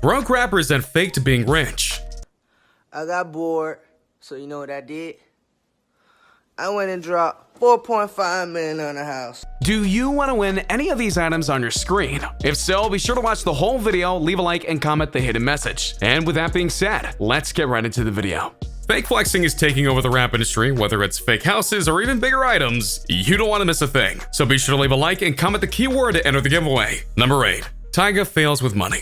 Broke rappers that faked being rich. I got bored, so you know what I did? I went and dropped $4.5 million on a house. Do you want to win any of these items on your screen? If so, be sure to watch the whole video, leave a like, and comment the hidden message. And with that being said, let's get right into the video. Fake flexing is taking over the rap industry, whether it's fake houses or even bigger items. You don't want to miss a thing. So be sure to leave a like and comment the keyword to enter the giveaway. Number 8. TYGA fails with money.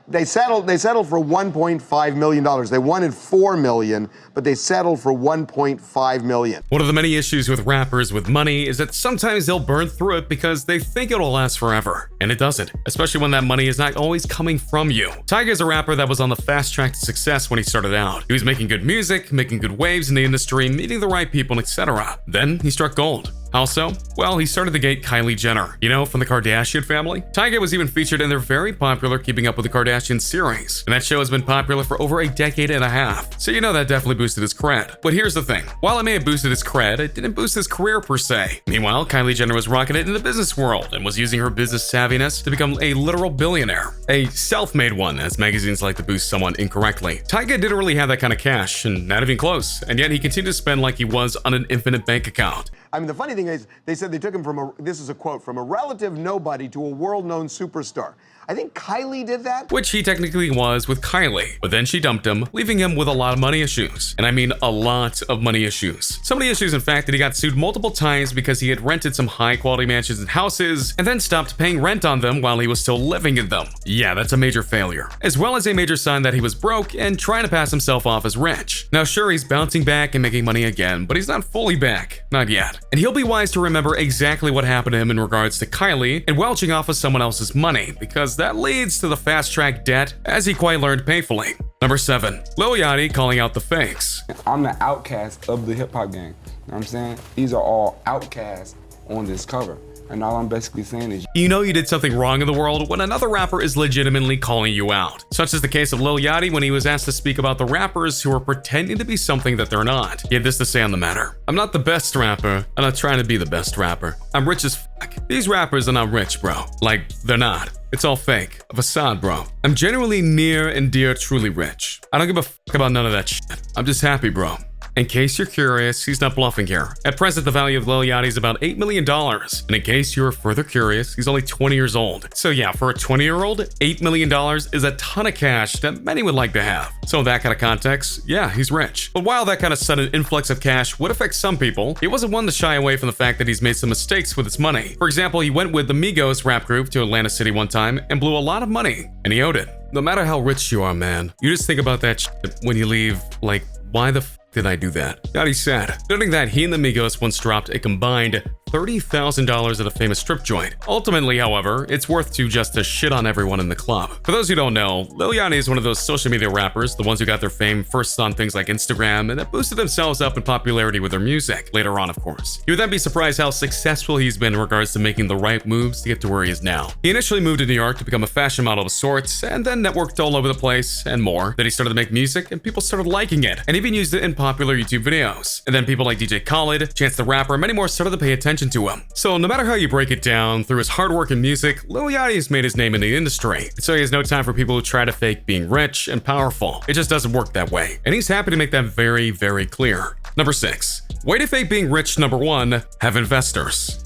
They settled for $1.5 million. They wanted $4 million, but they settled for $1.5 million. One of the many issues with rappers with money is that sometimes they'll burn through it because they think it'll last forever. And it doesn't, especially when that money is not always coming from you. TYGA is a rapper that was on the fast track to success when he started out. He was making good music, making good waves in the industry, meeting the right people, etc. Then he struck gold. How so? Well, he started to date Kylie Jenner, you know, from the Kardashian family. TYGA was even featured in their very popular Keeping Up with the Kardashians series, and that show has been popular for over a decade and a half, so you know that definitely boosted his cred. But here's the thing, while it may have boosted his cred, it didn't boost his career per se. Meanwhile, Kylie Jenner was rocking it in the business world and was using her business savviness to become a literal billionaire. A self-made one, as magazines like to boost someone incorrectly. TYGA didn't really have that kind of cash, and not even close, and yet he continued to spend like he was on an infinite bank account. I mean, the funny thing is, they said they took him from this is a quote, from a relative nobody to a world-known superstar. I think Kylie did that. Which he technically was with Kylie, but then she dumped him, leaving him with a lot of money issues. And I mean a lot of money issues. So many issues, in fact, that he got sued multiple times because he had rented some high-quality mansions and houses, and then stopped paying rent on them while he was still living in them. Yeah, that's a major failure. As well as a major sign that he was broke and trying to pass himself off as rich. Now sure, he's bouncing back and making money again, but he's not fully back. Not yet. And he'll be wise to remember exactly what happened to him in regards to Kylie and welching off of someone else's money, because that leads to the fast-track debt, as he quite learned painfully. Number 7. Lil Yachty calling out the fakes. I'm the outcast of the hip-hop gang. You know what I'm saying? These are all outcasts on this cover. And all I'm basically saying is, you know you did something wrong in the world when another rapper is legitimately calling you out. Such is the case of Lil Yachty when he was asked to speak about the rappers who are pretending to be something that they're not. He had this to say on the matter. I'm not the best rapper. I'm not trying to be the best rapper. I'm rich as fuck. These rappers are not rich, bro. Like, they're not. It's all fake. A facade, bro. I'm genuinely near and dear truly rich. I don't give a fuck about none of that shit. I'm just happy, bro. In case you're curious, he's not bluffing here. At present, the value of Lil Yachty is about $8 million. And in case you're further curious, he's only 20 years old. So yeah, for a 20-year-old, $8 million is a ton of cash that many would like to have. So in that kind of context, yeah, he's rich. But while that kind of sudden influx of cash would affect some people, he wasn't one to shy away from the fact that he's made some mistakes with his money. For example, he went with the Migos rap group to Atlanta City one time and blew a lot of money, and he owed it. No matter how rich you are, man, you just think about that shit when you leave, like, why the f did I do that? Yachty said, noting that he and the Migos once dropped a combined $30,000 at a famous strip joint. Ultimately, however, it's worth just to shit on everyone in the club. For those who don't know, Lil Yachty is one of those social media rappers, the ones who got their fame first on things like Instagram and that boosted themselves up in popularity with their music, later on of course. You would then be surprised how successful he's been in regards to making the right moves to get to where he is now. He initially moved to New York to become a fashion model of sorts, and then networked all over the place and more. Then he started to make music and people started liking it, and even used it in popular YouTube videos. And then people like DJ Khaled, Chance the Rapper, and many more started to pay attention to him. So no matter how you break it down, through his hard work in music, Lil Yachty has made his name in the industry. So he has no time for people who try to fake being rich and powerful. It just doesn't work that way. And he's happy to make that very, very clear. Number 6. Way to fake being rich. Number 1. Have investors.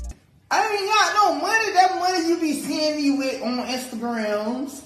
I ain't got no money. That money you be seeing me with on Instagrams,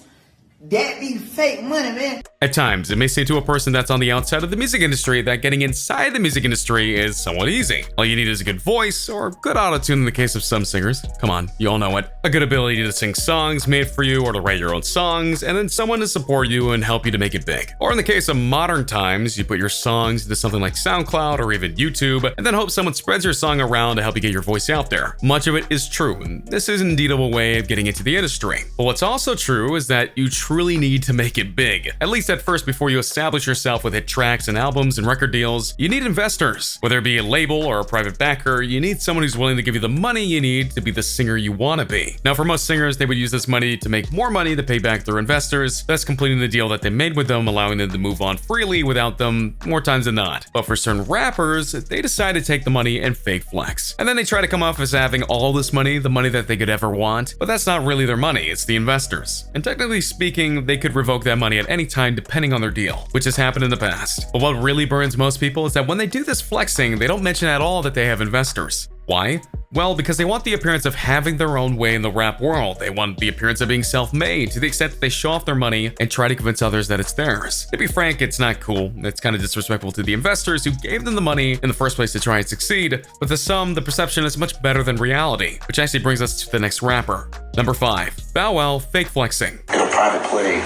that be fake money, man. At times, it may seem to a person that's on the outside of the music industry that getting inside the music industry is somewhat easy. All you need is a good voice, or good autotune in the case of some singers. Come on, you all know it. A good ability to sing songs made for you or to write your own songs, and then someone to support you and help you to make it big. Or in the case of modern times, you put your songs into something like SoundCloud or even YouTube, and then hope someone spreads your song around to help you get your voice out there. Much of it is true, and this is indeed a way of getting into the industry. But what's also true is that you truly need to make it big. At least at first, before you establish yourself with hit tracks and albums and record deals, you need investors. Whether it be a label or a private backer, you need someone who's willing to give you the money you need to be the singer you want to be. Now, for most singers, they would use this money to make more money to pay back their investors, thus completing the deal that they made with them, allowing them to move on freely without them more times than not. But for certain rappers, they decide to take the money and fake flex. And then they try to come off as having all this money, the money that they could ever want, but that's not really their money, it's the investors. And technically speaking, they could revoke that money at any time depending on their deal, which has happened in the past. But what really burns most people is that when they do this flexing, they don't mention at all that they have investors. Why? Well, because they want the appearance of having their own way in the rap world. They want the appearance of being self-made to the extent that they show off their money and try to convince others that it's theirs. To be frank, it's not cool. It's kind of disrespectful to the investors who gave them the money in the first place to try and succeed. But to some, the perception is much better than reality, which actually brings us to the next rapper. Number 5. Bow Wow, fake flexing. In a private plane,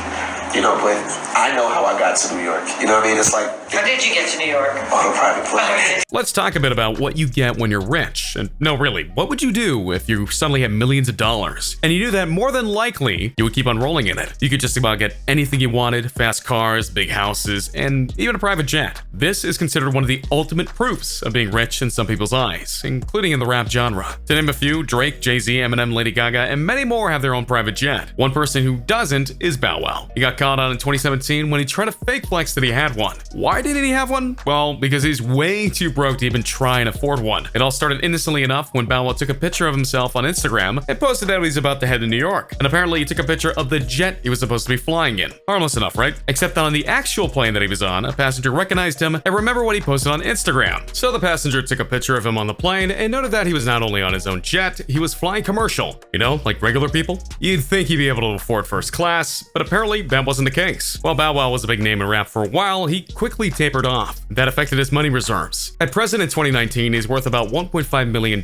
you know, but I know how I got to New York. You know what I mean? It's like, how did you get to New York? On a private plane. Let's talk a bit about what you get when you're rich. And no, really, what would you do if you suddenly had millions of dollars? And you knew that more than likely, you would keep on rolling in it. You could just about get anything you wanted, fast cars, big houses, and even a private jet. This is considered one of the ultimate proofs of being rich in some people's eyes, including in the rap genre. To name a few, Drake, Jay-Z, Eminem, Lady Gaga, and many more have their own private jet. One person who doesn't is Bow Wow. He got caught out in 2017 when he tried to fake flex that he had one. Why didn't he have one? Well, because he's way too broke to even try and afford one. It all started innocently enough when Bow Wow took a picture of himself on Instagram and posted that he's about to head to New York. And apparently he took a picture of the jet he was supposed to be flying in. Harmless enough, right? Except that on the actual plane that he was on, a passenger recognized him and remembered what he posted on Instagram. So the passenger took a picture of him on the plane and noted that he was not only on his own jet, he was flying commercial. You know, like regular people? You'd think he'd be able to afford first class, but apparently that wasn't the case. While Bow Wow was a big name in rap for a while, he quickly tapered off. That affected his money reserves. At present in 2019, he's worth about $1.5 million,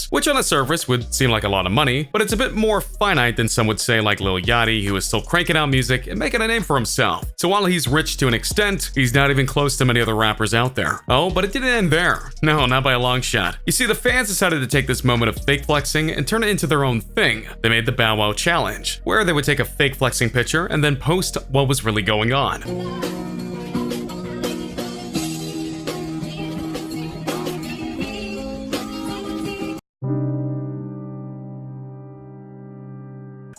which on the surface would seem like a lot of money, but it's a bit more finite than some would say, like Lil Yachty, who is still cranking out music and making a name for himself. So while he's rich to an extent, he's not even close to many other rappers out there. Oh, but it didn't end there. No, not by a long shot. You see, the fans decided to take this moment of fake flexing and turn it into their own thing. They made the Bow Wow Challenge, where they would take a fake flexing picture and then post what was really going on.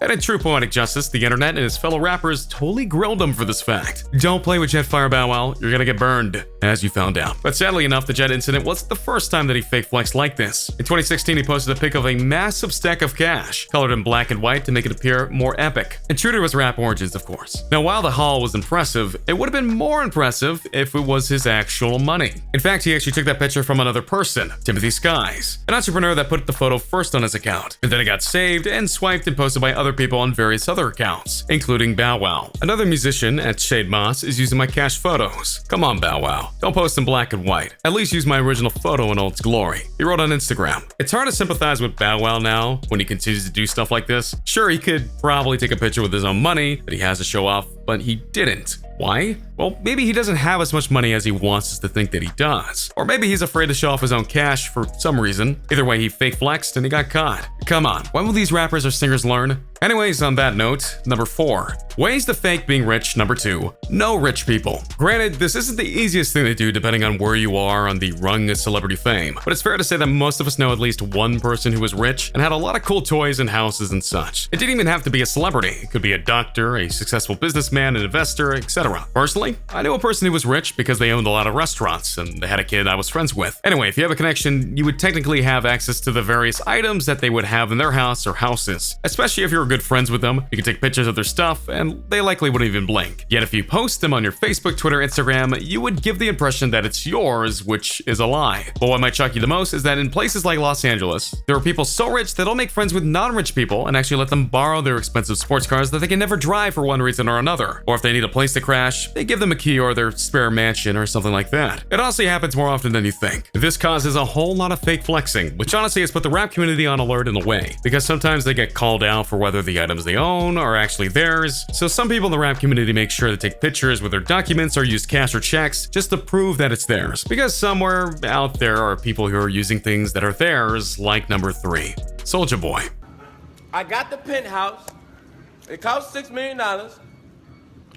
And in true poetic justice, the internet and his fellow rappers totally grilled him for this fact. Don't play with Jetfire Bow Wow, you're gonna get burned, as you found out. But sadly enough, the jet incident wasn't the first time that he fake flexed like this. In 2016, he posted a pic of a massive stack of cash, colored in black and white to make it appear more epic. And true to his rap origins, of course. Now, while the haul was impressive, it would have been more impressive if it was his actual money. In fact, he actually took that picture from another person, Timothy Skies, an entrepreneur that put the photo first on his account. And then it got saved and swiped and posted by other people on various other accounts, including Bow Wow. Another musician at Shade Moss is using my cash photos. Come on, Bow Wow. Don't post in black and white. At least use my original photo in all its glory. He wrote on Instagram. It's hard to sympathize with Bow Wow now when he continues to do stuff like this. Sure, he could probably take a picture with his own money that he has to show off, but he didn't. Why? Well, maybe he doesn't have as much money as he wants us to think that he does. Or maybe he's afraid to show off his own cash for some reason. Either way, he fake flexed and he got caught. Come on, when will these rappers or singers learn? Anyways, on that note, number 4. Ways to fake being rich. Number 2. Know rich people. Granted, this isn't the easiest thing to do depending on where you are on the rung of celebrity fame, but it's fair to say that most of us know at least one person who was rich and had a lot of cool toys and houses and such. It didn't even have to be a celebrity. It could be a doctor, a successful businessman, an investor, etc. Personally, I knew a person who was rich because they owned a lot of restaurants and they had a kid I was friends with. Anyway, if you have a connection, you would technically have access to the various items that they would have in their house or houses. Especially if you're good friends with them, you can take pictures of their stuff and they likely wouldn't even blink. Yet if you post them on your Facebook, Twitter, Instagram, you would give the impression that it's yours, which is a lie. But what might shock you the most is that in places like Los Angeles, there are people so rich that they'll make friends with non-rich people and actually let them borrow their expensive sports cars that they can never drive for one reason or another. Or if they need a place to crash, they give them a key or their spare mansion or something like that. It honestly happens more often than you think. This causes a whole lot of fake flexing, which honestly has put the rap community on alert in a way, because sometimes they get called out for whether the items they own are actually theirs. So some people in the rap community make sure to take pictures with their documents or use cash or checks just to prove that it's theirs, because somewhere out there are people who are using things that are theirs, like number 3, Soulja Boy. I got the penthouse. It cost $6 million.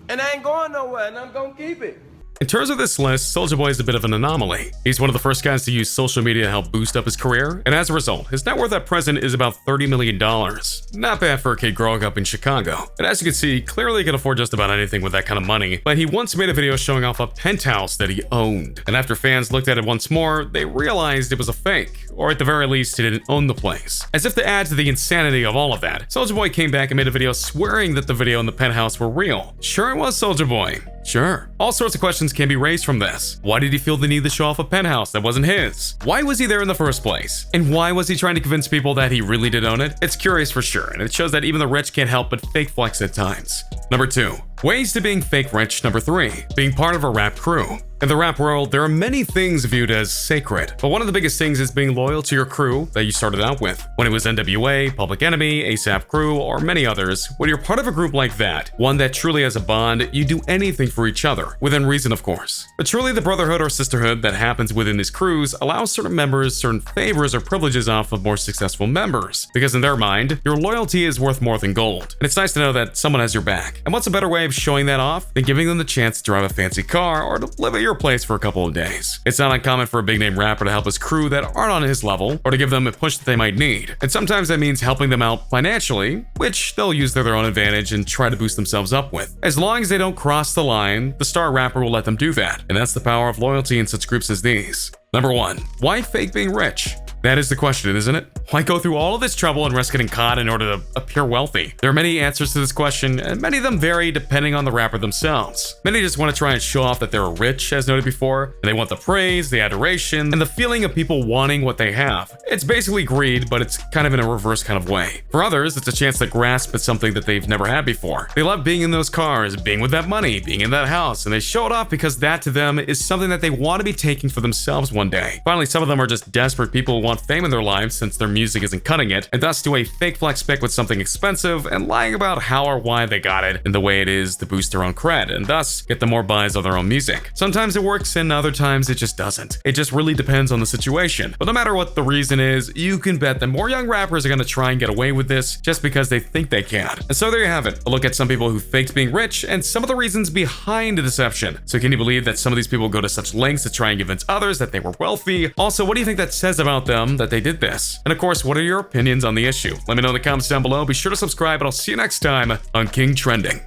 And I ain't going nowhere, and I'm gonna keep it. In terms of this list, Soulja Boy is a bit of an anomaly. He's one of the first guys to use social media to help boost up his career, and as a result, his net worth at present is about $30 million. Not bad for a kid growing up in Chicago. And as you can see, clearly he can afford just about anything with that kind of money, but he once made a video showing off a penthouse that he owned. And after fans looked at it once more, they realized it was a fake, or at the very least, he didn't own the place. As if to add to the insanity of all of that, Soulja Boy came back and made a video swearing that the video in the penthouse were real. Sure, it was Soulja Boy. Sure. All sorts of questions can be raised from this. Why did he feel the need to show off a penthouse that wasn't his? Why was he there in the first place? And why was he trying to convince people that he really did own it? It's curious for sure, and it shows that even the rich can't help but fake flex at times. Number 2. Ways to being fake rich. Number 3. Being part of a rap crew. In the rap world, there are many things viewed as sacred, but one of the biggest things is being loyal to your crew that you started out with. When it was NWA, Public Enemy, ASAP Crew, or many others, when you're part of a group like that, one that truly has a bond, you do anything for each other, within reason of course. But truly the brotherhood or sisterhood that happens within these crews allows certain members certain favors or privileges off of more successful members, because in their mind, your loyalty is worth more than gold. And it's nice to know that someone has your back. And what's a better way of showing that off than giving them the chance to drive a fancy car or to live at your place for a couple of days. It's not uncommon for a big name rapper to help his crew that aren't on his level or to give them a push that they might need. And sometimes that means helping them out financially, which they'll use to their own advantage and try to boost themselves up with. As long as they don't cross the line, the star rapper will let them do that. And that's the power of loyalty in such groups as these. Number 1. Why fake being rich? That is the question, isn't it? Why go through all of this trouble and risk getting caught in order to appear wealthy? There are many answers to this question, and many of them vary depending on the rapper themselves. Many just want to try and show off that they're rich, as noted before, and they want the praise, the adoration, and the feeling of people wanting what they have. It's basically greed, but it's kind of in a reverse kind of way. For others, it's a chance to grasp at something that they've never had before. They love being in those cars, being with that money, being in that house, and they show it off because that to them is something that they want to be taking for themselves one day. Finally, some of them are just desperate people who want fame in their lives since their music isn't cutting it, and thus do a fake flex pic with something expensive and lying about how or why they got it and the way it is to boost their own cred, and thus get them more buys on their own music. Sometimes it works and other times it just doesn't. It just really depends on the situation. But no matter what the reason is, you can bet that more young rappers are going to try and get away with this just because they think they can. And so there you have it, a look at some people who faked being rich and some of the reasons behind the deception. So can you believe that some of these people go to such lengths to try and convince others that they were wealthy? Also, what do you think that says about them that they did this? And of course, what are your opinions on the issue? Let me know in the comments down below. Be sure to subscribe, and I'll see you next time on King Trending.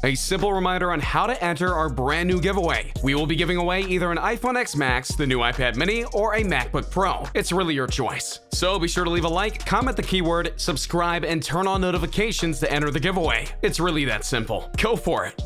A simple reminder on how to enter our brand new giveaway. We will be giving away either an iPhone X Max, the new iPad mini, or a MacBook Pro. It's really your choice. So be sure to leave a like, comment the keyword, subscribe, and turn on notifications to enter the giveaway. It's really that simple. Go for it.